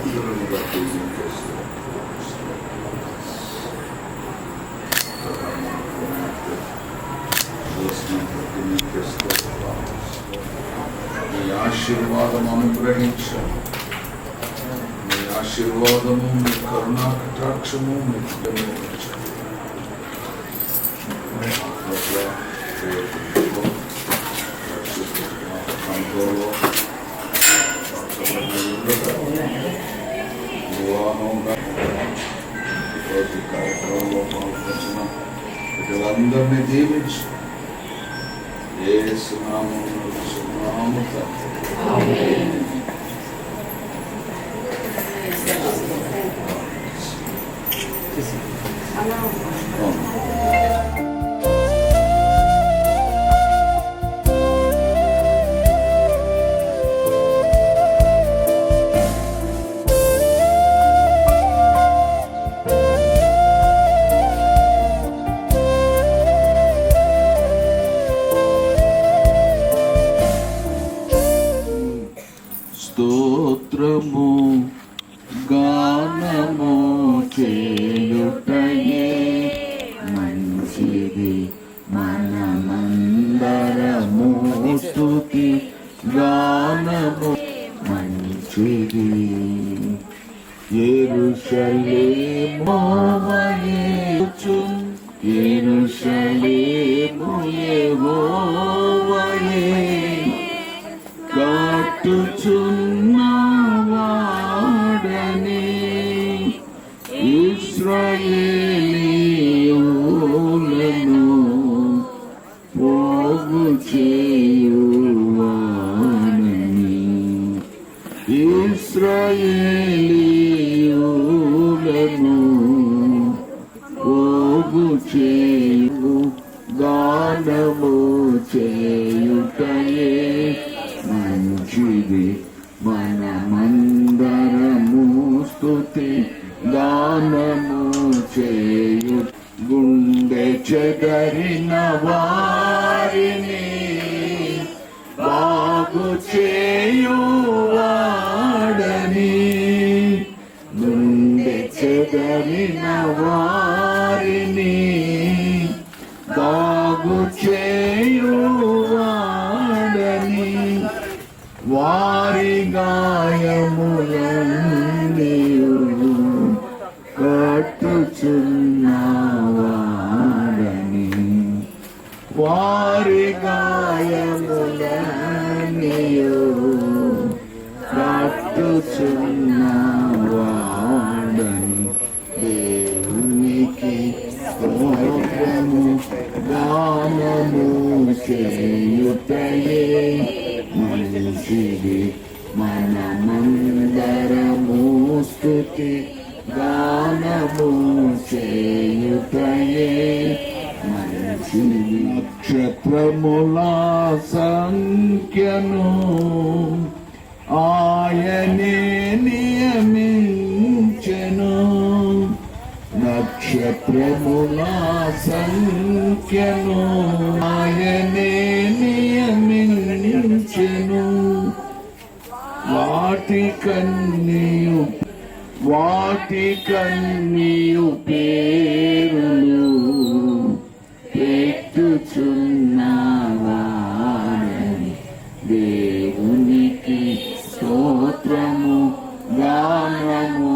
పాత్రలను బట్టి నీకే నీ ఆశీర్వాదం అనుగ్రహించాలి. నీ ఆశీర్వాదము, నీ కరుణా కటాక్షము మీ కార్యక్రమంలో పాల్గొన్న ప్రజలందరినీ దీవించు. యేసు నామమున స్తోత్రము గానము చేయుటయే మంచిది, మనమందరము స్తుతి గానము మంచిది. యెరూషలేము యెరూషలేము యెహోవాయే కట్టుచున్నవాడని ఇశ్రాయేలీయులను పోగు చేయువాడని ఇశ్రాయేలీయులను పోగు చేయు గానము చేయుటయే మంచిది, మనమందరము స్తుతి గానము చేయు. గుండె చెదరిన వారిని బాగు చేయువాడని, గుండె చెదరిన వారిని బాగు చేయువాడని, వారి గాయములన్నీయు కట్టుచున్నవాడని, వారి గాయములన్నీయు కట్టుచున్నవాడని. దేవునికి స్తోత్రము గానము చేయుటయే మంచిది, మనమందరము స్తుతి గానము చేయుటయే మంచిది. నక్షత్రముల సంఖ్యను ఆయనే నియమించెను, నక్షత్రముల సంఖ్యను ఆయనే నియమించెను. వాటికన్నీయు పేరులు పెట్టుచున్నవాడని, దేవునికి స్తోత్రము గానము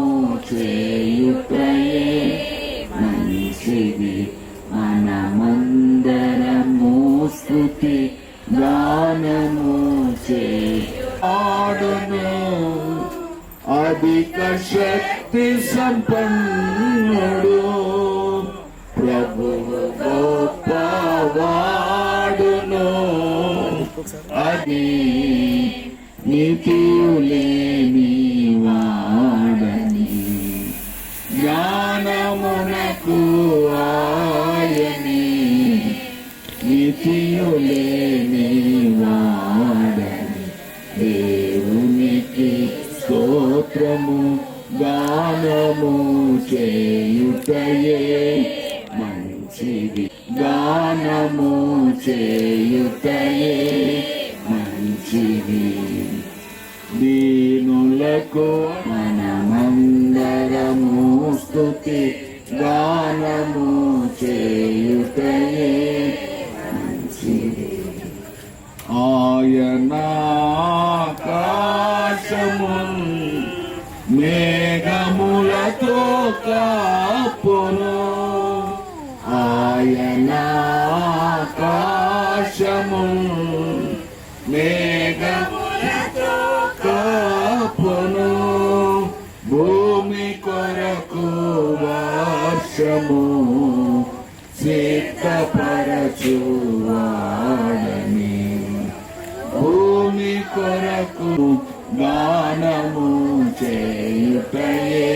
చేయుటయే మంచిది, మనమందరము స్తుతి గానము చేయును. అధిక శక్తి సంపన్నుడు ప్రభువు గొప్పవాడును, అది నీతియులేని వాడని, జ్ఞానమునకు ఆయనే నీతియులేని వాడని. దేవునికి స్తోత్రము గానము చేయుటయే మంచిది, గానము చేయుటయే మంచిది, దీనులకు మనమందరము స్తుతి గానము చేయుటయే మంచిది. ఆయన ఆకాశమున్ మేఘములతో కాపును, ఆయన ఆకాశమున్ మేఘములతో కాపును, భూమి కొరకు వర్షము సిద్ధపరచువాడని, భూమి కొరకు గానము చేయుటయే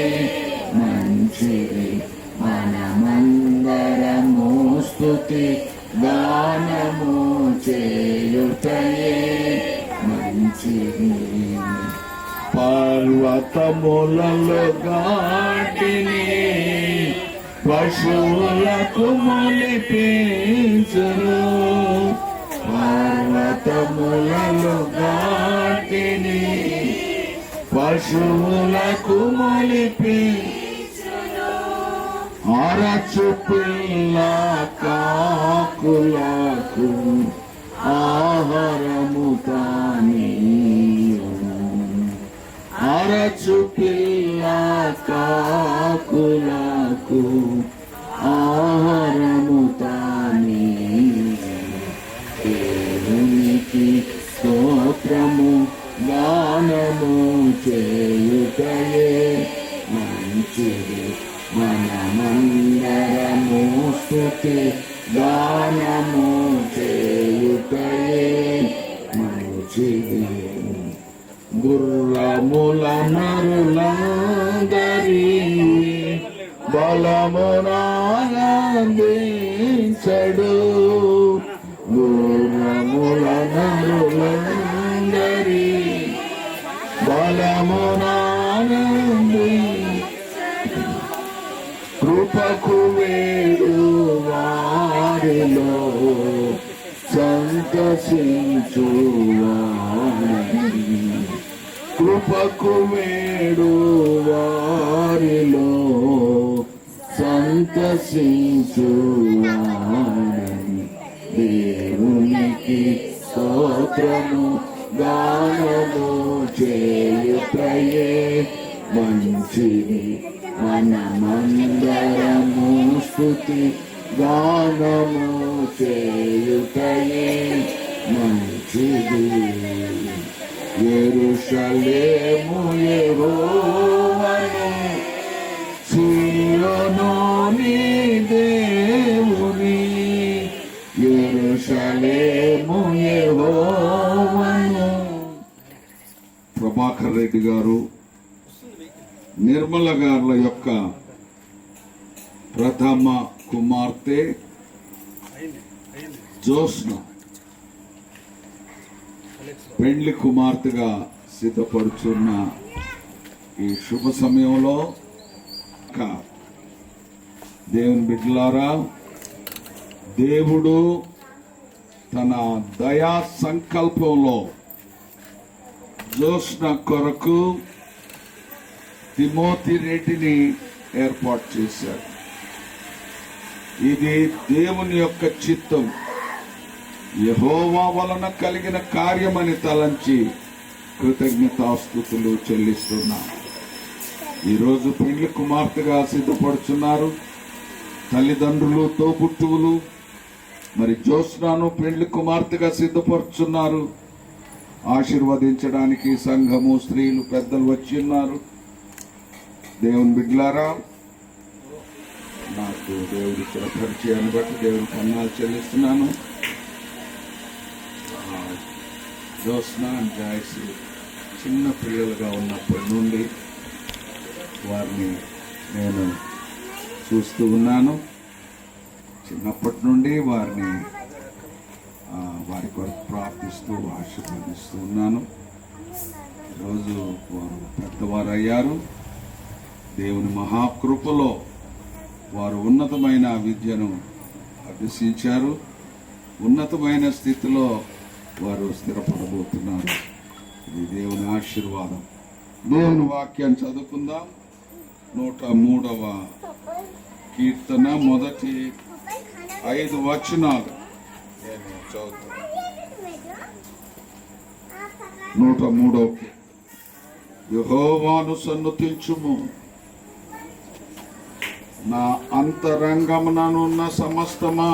మంచిది. మనమందరము స్తుతి గానము చేయుటయే మంచిది. పర్వతములలో గాటిని పశువులకు మొలిపించును, పర్వతములలో గాటిని పశువులకు మొలిపించును, అరచు పిల్ల కాకులకు ఆహారము తానీయును, అరచు పిల్ల కాకులకు ఆహారము తానీయును. దేవునికి స్తోత్రము గానము చేయుటయే మంచిది. మనమందరము స్తుతి గానము చేయుటయే మంచిది. గుర్రముల నరులందరి బలమునానందించడు, గుర్రముల నరులందరి బలమునానంది, కృపకు వేడు వారిలో సంతసించువాడని, కృపకు వేడు వారిలో సంతసించువాడని. దేవునికి స్తోత్రము గానము చేయుటయే మంచిది. మనమందరము స్తుతి గానము చేయుటయే మంచిది. యెరూషలేము యెహోవాను, సీయోను నీ దేవుని, యెరూషలేము యెహోవాను. ప్రభాకర్ రెడ్డి గారు, నిర్మల గారుల యొక్క ప్రథమ కుమార్తె జోస్న పెండ్లి కుమార్తెగా సిద్ధపడుచున్న ఈ శుభ సమయంలో దేవుని బిడ్డలారా, దేవుడు తన దయా సంకల్పంలో జోస్న కొరకు తిమోతి రెడ్డిని ఏర్పాటు చేశారు. ఇది దేవుని యొక్క చిత్తం, యెహోవా వలన కలిగిన కార్యమని తలంచి కృతజ్ఞతాస్తుతులు చెల్లిస్తున్నాం. ఈరోజు పెండ్లి కుమార్తెగా సిద్ధపడుచున్నారు తల్లిదండ్రులు, తోబుట్టువులు. మరి జోస్నాను పెండ్లి కుమార్తెగా సిద్ధపడుచున్నారు. ఆశీర్వదించడానికి సంఘము, స్త్రీలు, పెద్దలు వచ్చి ఉన్నారు. దేవుని బిడ్డలారా, నాకు దేవుడి పరిచయాన్ని బట్టి దేవుని వందనాలు చెల్లిస్తున్నాను. జోస్నా అండ్ జాయ్స్ చిన్న పిల్లలుగా ఉన్నప్పటి నుండి వారిని నేను చూస్తూ ఉన్నాను. చిన్నప్పటి నుండి వారిని వారి కొరకు ప్రార్థిస్తూ ఆశీర్వదిస్తూ ఉన్నాను. ఈరోజు వారు పెద్దవారు అయ్యారు. దేవుని మహాకృపలో వారు ఉన్నతమైన విద్యను అభ్యసించారు. ఉన్నతమైన స్థితిలో వారు స్థిరపడబోతున్నారు. ఇది దేవుని ఆశీర్వాదం. దేవుని వాక్యాన్ని చదువుకుందాం. 103వ కీర్తన మొదటి 5 వచనాలు నేను చదువుతాను. 103వ యెహోవాను సన్నుతించుము, నా అంతరంగముననున్న సమస్తమా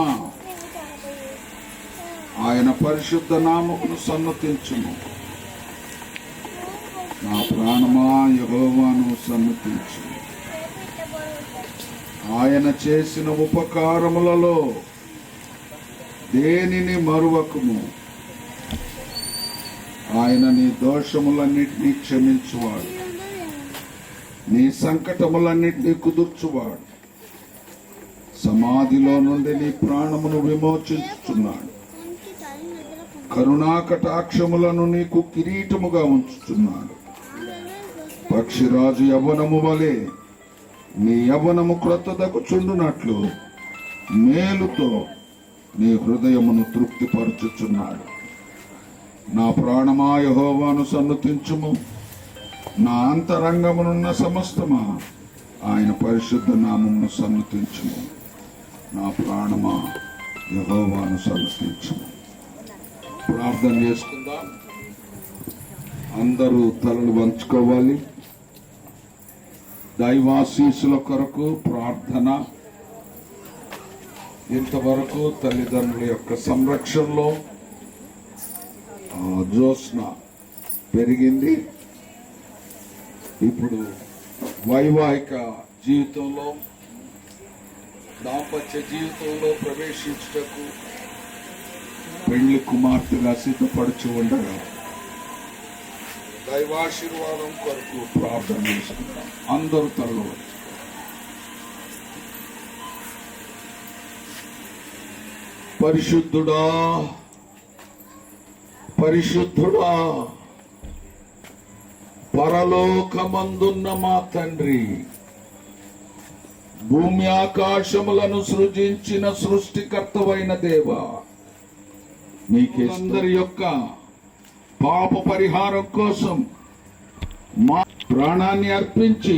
ఆయన పరిశుద్ధ నామమును సన్నుతించుము. నా ప్రాణమా యెహోవాను సన్నుతించు. ఆయన చేసిన ఉపకారములలో దేనిని మరువకుము. ఆయన నీ దోషములన్నిటినీ క్షమించువాడు, నీ సంకటములన్నిటినీ కుదుర్చువాడు. సమాధిలో నుండి నీ ప్రాణమును విమోచించుచున్నాడు. కరుణా కటాక్షములను నీకు కిరీటముగా ఉంచుచున్నాడు. పక్షిరాజు యవ్వనము వలె నీ యవ్వనము క్రొత్తదగుచుండునట్లు మేలుతో నీ హృదయమును తృప్తిపరచుచున్నాడు. నా ప్రాణమా యెహోవాను సన్నుతించుము, నా అంతరంగమునున్న సమస్తమా ఆయన పరిశుద్ధ నామమును సన్నుతించుము. నా ప్రాణమా యెహోవాను సన్నుతించుము. ప్రార్థన చేసుకుందాం. అందరూ తలలు వంచుకోవాలి. దైవాశీస్సుల కొరకు ప్రార్థన. ఇంతవరకు తల్లిదండ్రుల యొక్క సంరక్షణలో జ్యోత్స్న పెరిగింది. ఇప్పుడు వైవాహిక జీవితంలో, దాంపత్య జీవితంలో ప్రవేశించుటకు పెళ్లి కుమార్తెగా సిద్ధపడుచు ఉండగా దైవాశీర్వాదం కొరకు ప్రార్థన చేసుకుంటాం. అందరూ తరలు పరిశుద్ధుడా, పరిశుద్ధుడా, పరలోకమందున్న మా తండ్రి, భూమి ఆకాశములను సృజించిన సృష్టికర్తవైన దేవా, మీకే అందరి యొక్క పాప పరిహారం కోసం మా ప్రాణాన్ని అర్పించి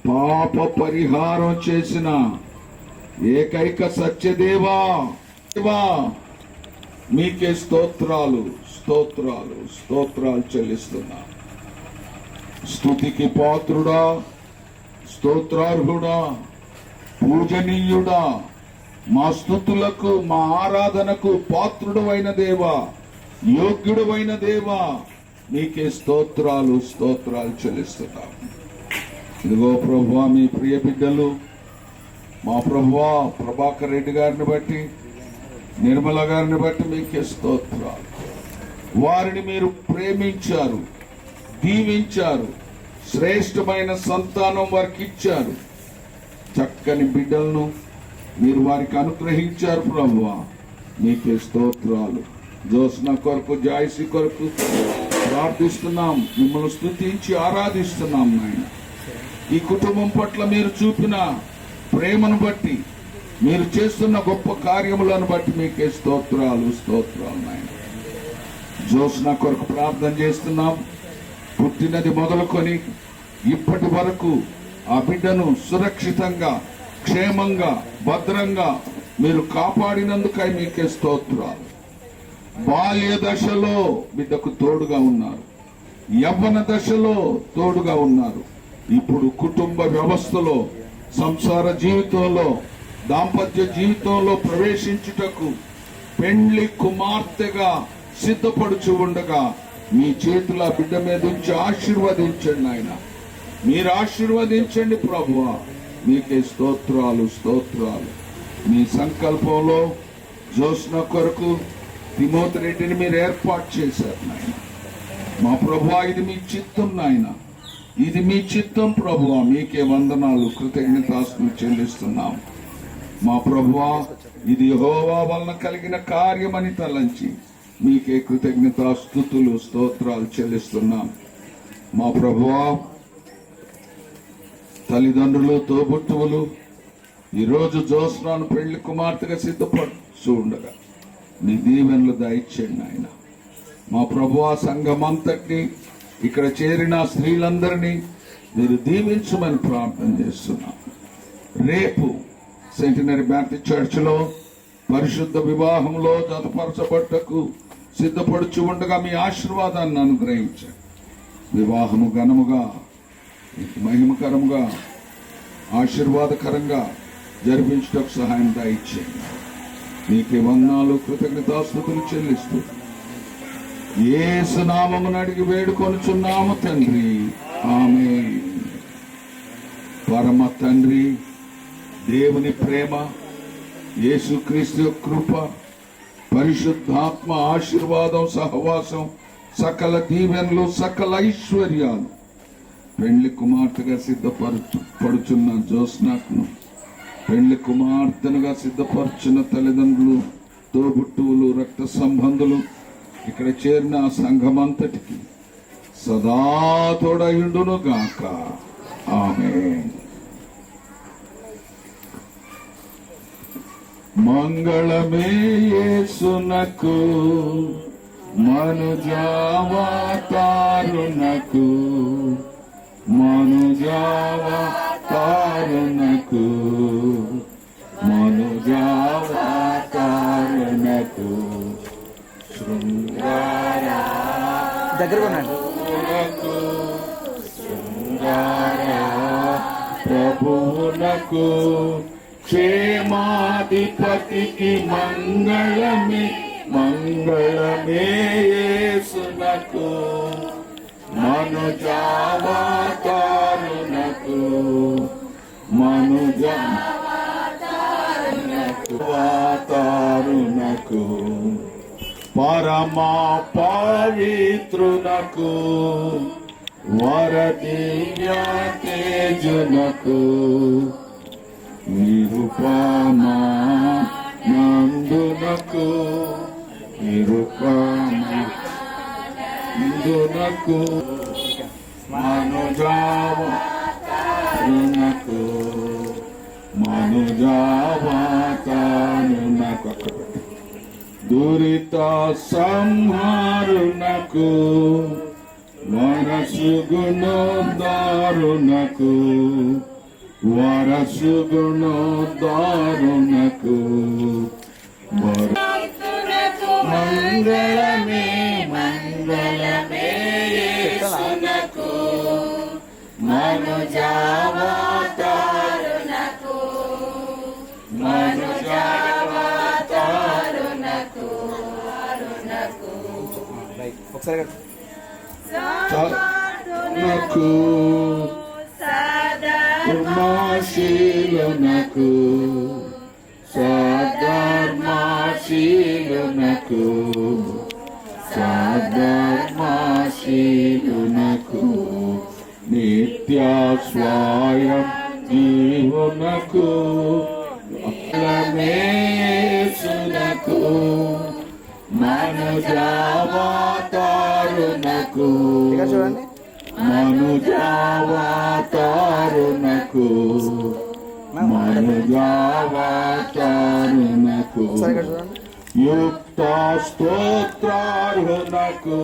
పాప పరిహారం చేసిన ఏకైక సత్యదేవా, మీకే స్తోత్రాలు స్తోత్రాలు స్తోత్రాలు చెల్లిస్తున్నా. స్తుతికి పాత్రుడా, స్తోత్రార్హుడా, పూజనీయుడా, మా స్తుతులకు మా ఆరాధనకు పాత్రుడవైన దేవా, యోగ్యుడవైన దేవా, నీకే స్తోత్రాలు స్తోత్రాలు చెల్లిస్తున్నాం. ఇదిగో ప్రభువా, మీ ప్రియ బిడ్డలు మా ప్రభువా ప్రభాకర్ రెడ్డి గారిని బట్టి, నిర్మల గారిని బట్టి మీకే స్తోత్రాలు. వారిని మీరు ప్రేమించారు, దీవించారు, శ్రేష్టమైన సంతానం వారికి ఇచ్చారు. చక్కని బిడ్డలను మీరు వారికి అనుగ్రహించారు ప్రభువా, మీకే స్తోత్రాలు. జోస్న కొరకు, జాయిసి కొరకు ప్రార్థిస్తున్నాం. మిమ్మల్ని స్తుతించి ఆరాధిస్తున్నాం నాయన. ఈ కుటుంబం పట్ల మీరు చూపిన ప్రేమను బట్టి, మీరు చేస్తున్న గొప్ప కార్యములను బట్టి మీకే స్తోత్రాలు స్తోత్రాలు నాయన. జోస్న కొరకు ప్రార్థన చేస్తున్నాం. పుట్టినది మొదలుకొని ఇప్పటి వరకు ఆ బిడ్డను సురక్షితంగా, క్షేమంగా, భద్రంగా మీరు కాపాడినందుకై మీకే స్తోత్రాలు. బాల్య దశలో బిడ్డకు తోడుగా ఉన్నారు, యవ్వన దశలో తోడుగా ఉన్నారు. ఇప్పుడు కుటుంబ వ్యవస్థలో, సంసార జీవితంలో, దాంపత్య జీవితంలో ప్రవేశించుటకు పెండ్లి కుమార్తెగా సిద్ధపడుచు ఉండగా మీ చేతుల బిడ్డ మీద ఉంచి ఆశీర్వదించండి ఆయన. మీరు ఆశీర్వదించండి ప్రభువా, మీకే స్తోత్రాలు స్తోత్రాలు. మీ సంకల్పంలో జోస్న కొరకు తిమోతి రెడ్డిని మీరు ఏర్పాటు చేశారు నాయన. మా ప్రభువా, ఇది మీ చిత్తం నాయన, ఇది మీ చిత్తం ప్రభువా. మీకే వందనాలు, కృతజ్ఞతాస్తులు చెల్లిస్తున్నాం. మా ప్రభువా, ఇది యెహోవా వలన కలిగిన కార్యమని తలంచి మీకే కృతజ్ఞతాస్తుతులు స్తోత్రాలు చెల్లిస్తున్నాం. మా ప్రభువా, తల్లిదండ్రులు, తోబుట్టువులు ఈరోజు జోస్నాను పెళ్లి కుమార్తెగా సిద్ధపడుతూ ఉండగా నీ దీవెనలు దయచేయండి ఆయన. మా ప్రభువా సంఘమంతటిని, ఇక్కడ చేరిన స్త్రీలందరినీ మీరు దీవించమని ప్రార్థన చేస్తున్నాం. రేపు సెంటినరీ బ్యాప్టిస్ట్ చర్చిలో పరిశుద్ధ వివాహంలో జతపరచబట్టకు సిద్ధపడుచు ఉండగా మీ ఆశీర్వాదాన్ని అనుగ్రహించండి. వివాహము ఘనముగా, మహిమకరముగా, ఆశీర్వాదకరంగా జరిపించడానికి సహాయం దయచేయండి. మీకే వందనాలు, కృతజ్ఞతాస్తుతులు చెల్లిస్తూ యేసు నామమున అడిగి వేడుకొనుచున్నాము తండ్రి, ఆమేన్. పరమ తండ్రి దేవుని ప్రేమ, యేసుక్రీస్తు కృప, పరిశుద్ధాత్మ ఆశీర్వాదం, సహవాసం, సకల దీవెనలు, సకల ఐశ్వర్యాలు పెళ్లి కుమార్తెగా సిద్ధపడుచున్న జ్యోత్స్నాకును, పెళ్లి కుమార్తెనుగా సిద్ధపరుచున్న తల్లిదండ్రులు, తోబుట్టువులు, రక్త సంబంధులు, ఇక్కడ చేరిన సంఘమంతటికి సదా తోడయుండును గాక. ఆమేన్. మంగళమే యేసునకు, మనుజావతారునకు, మనుజావతారునకు, మనుజావతారునకు, శృంగార ప్రభువునకు, శృంగార ప్రభువునకు, క్షేమాధిపతికి మంగళమే, మంగళమే యేసునకు, మనుజావతారునకు, మనుజావతారునకు, పరమా పవిత్రునకు, వరదివ్య తేజునకు, నిరుపమా నందునకు, నిరుపమా నందునకు, మనుజావతారునకు, మనుజావతారునకు, దురిత సంహారునకు, వరసుగుణోద్ధారునకు, వరసుగుణోద్ధారునకు, మంగళమే, మంగళమే యేసునకు, మనుజావతారునకు, మనుజావతారునకు, ఒకసారి నాకు ధర్మశీలునకు, సధర్మశీలునకు, సధర్మశీలునకు, నిత్య స్వయం జీవునకు, యేసునకు, మనుజావతారునకు, మనుజావతారునకు, మనుజావతారునకు, యుక్త స్తోత్రార్హునకు,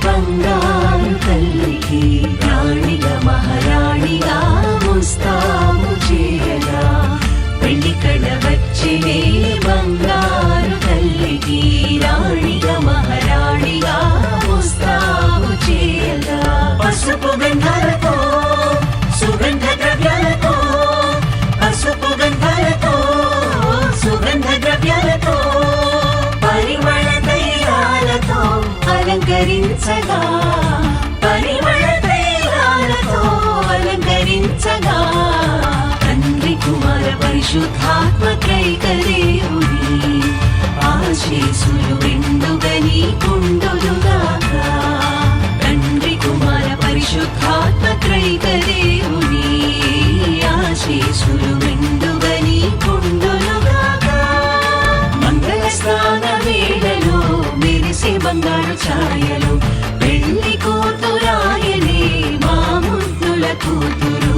బంగారు తల్లికి రాణిగా మహారాణిగా ముస్తాబు చేయగా, పెళ్లి కళ వచ్చినే బంగారు తల్లికి రాణిగా మహారాణిగా ముస్తాబు చేయగా, పసుపు గంధాలతో సుగంధ ద్రవ్యాలతో, పసుపు గంధాలతో సుగంధ ద్రవ్యాలతో, పరిమళ తైలాలతో అలంకరించగా, పరిశుద్ధాత్మ త్రైక దేవుని ఆశీసులు మెండుగా నీకుండునుగాక. తండ్రి కుమార పరిశుద్ధాత్మ త్రైక దేవుని ఆశీసులు మెండుగా నీకుండునుగాక. మంగళ స్నాన వేళలో మెరిసే బంగారు ఛాయలు పెళ్లి కూతురాయనే మా ముద్దుల కూతురు.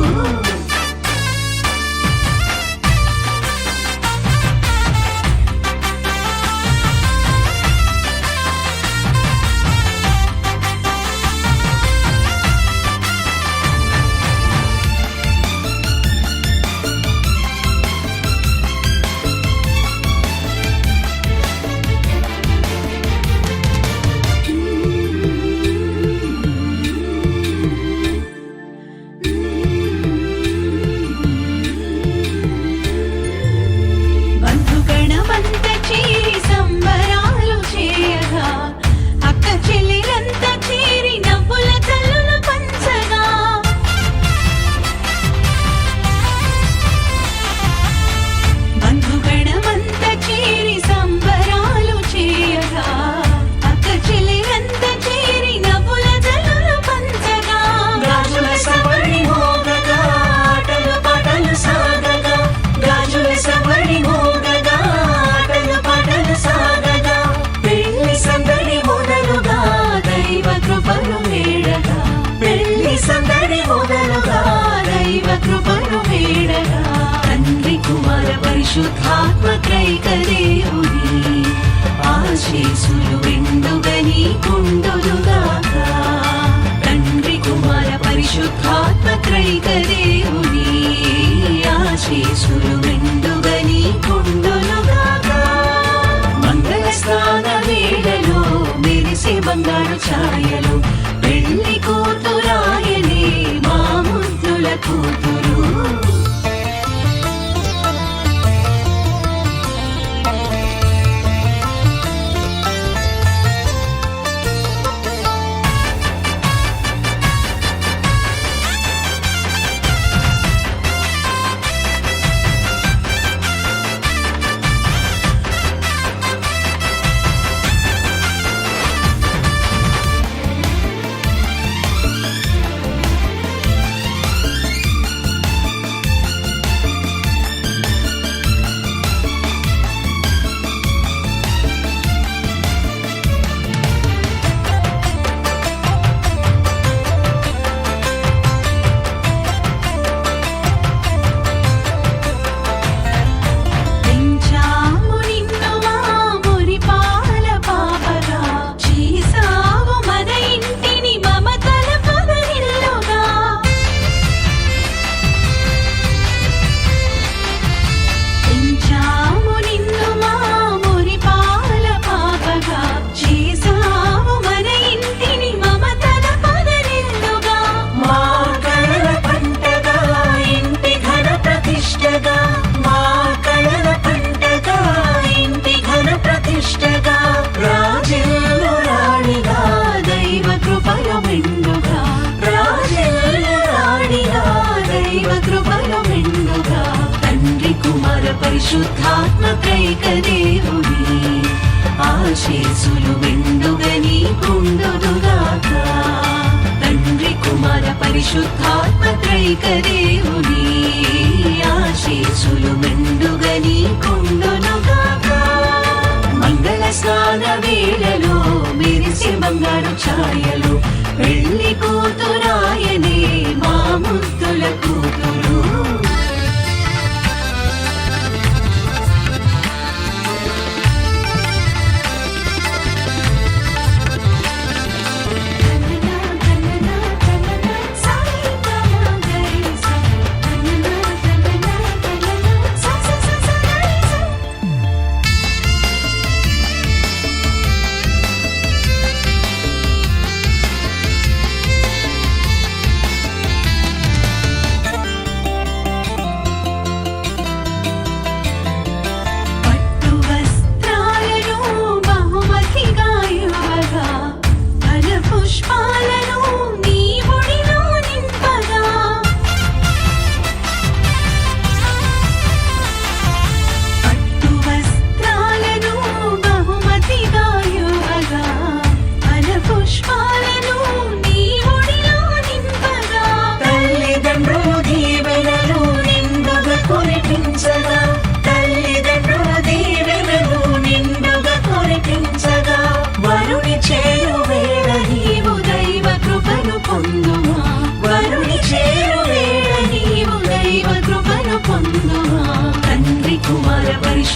తండ్రి కుమార పరిశుద్ధాత్మ త్రైక దేవుని ఆశీసులు మెండుగా నీకుండునుగాక. తండ్రి కుమార పరిశుద్ధాత్మ త్రైక దేవుని ఆశీసులు మెండుగా నీకుండునుగాక. మంగళ స్నాన వేళలో మెరిసే బంగారు ఛాయలు పెళ్లి కూతురాయనే మా ముద్దుల కూతురు. పరిశుద్ధాత్మ త్రైక దేవుని ఆశీసులు మెండుగా నీకుండునుగాక. తండ్రి కుమార పరిశుద్ధాత్మ త్రైక దేవుని ఆశీసులు మెండుగా నీకుండునుగాక. మంగళ స్నాన వేళలో మెరిసే బంగారు ఛాయలు పెళ్లి కూతురాయనే మా ముద్దుల కూతురు.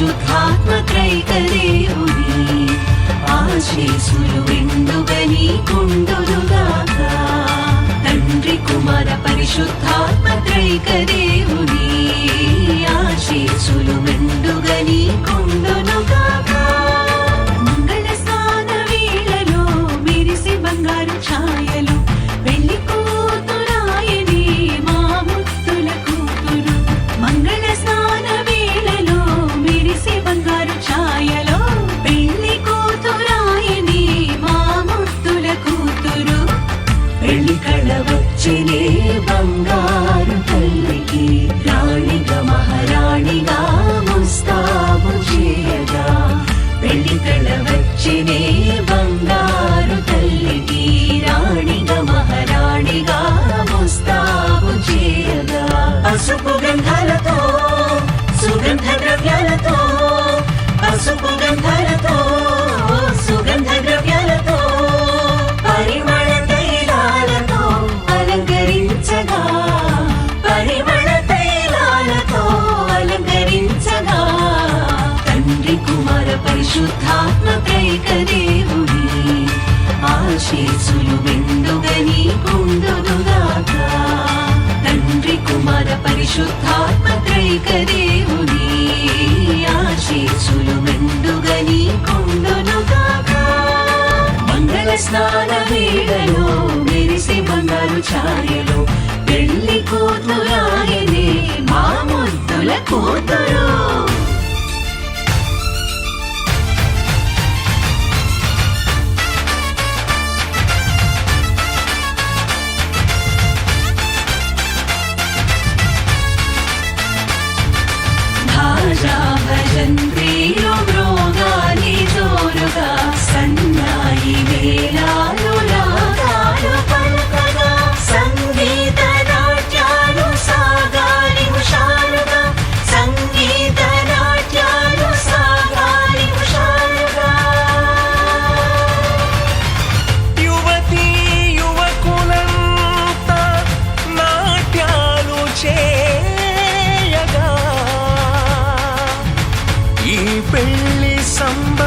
పరిశుద్ధాత్మ త్రైక దేవుని ఆశీసులు వెండుగా నీకుండునుగాక. తండ్రి కుమార పరిశుద్ధాత్మ త్రైక దేవుని ఆశీసులు మెండుగా నీకుండునుగాక. మంగళ స్నాన వేళలో మెరిసే బంగారు ఛాయలు పెళ్లి కూతురాయనే మా ముత్తుల కూతురు. మంగళ స్నాన వేళలో మెరిసే బంగారు ఛాయలో పెళ్లి కూతురాయనే మా ముత్తుల కూతురు. పెళ్లి కళ వచ్చినే బంగారు తల్లికి రాణిగా మహారాణిగా ముస్తాబు చేయగా. పెళ్లి కళ వచ్చినే బంగారు తల్లికి రాణిగా మహారాణిగా ముస్తాబు చేయగా. పసుపు గంధాలతో సుగంధ ద్రవ్యాలతో పసుపు గంధాలతో సుగంధ ద్రవ్యాలతో పరిమళ తైలాలతో అలంకరించగా. పరిమళ తైలాలతో అలంకరించగా. తండ్రి కుమార పరిశుద్ధాత్మ త్రైక దేవుని ఆశీసులు మెండుగా నీకుండునుగాక. తండ్రి కుమార పరిశుద్ధాత్మ త్రైక దేవుని ఆశీసులు మెండుగా నీకుండునుగాక. మంగళ స్నాన వేళలో మెరిసే బంగారు ఛాయలో పెళ్లి కూతురాయనే మా ముద్దుల కూతురు. భాజా భజంత్రీలు మ్రోగాలి జోరుగా. సన్నాయి వేళాలు రాగాలు పలుకగా. సంగీత నాట్యాలు సాగాలి హుషారుగా. సంగీత నాట్యాలు సాగాలి హుషారుగా. యువతీ యువకులంతా నాట్యాలు చేయగా. ఈ పెళ్లి సంబ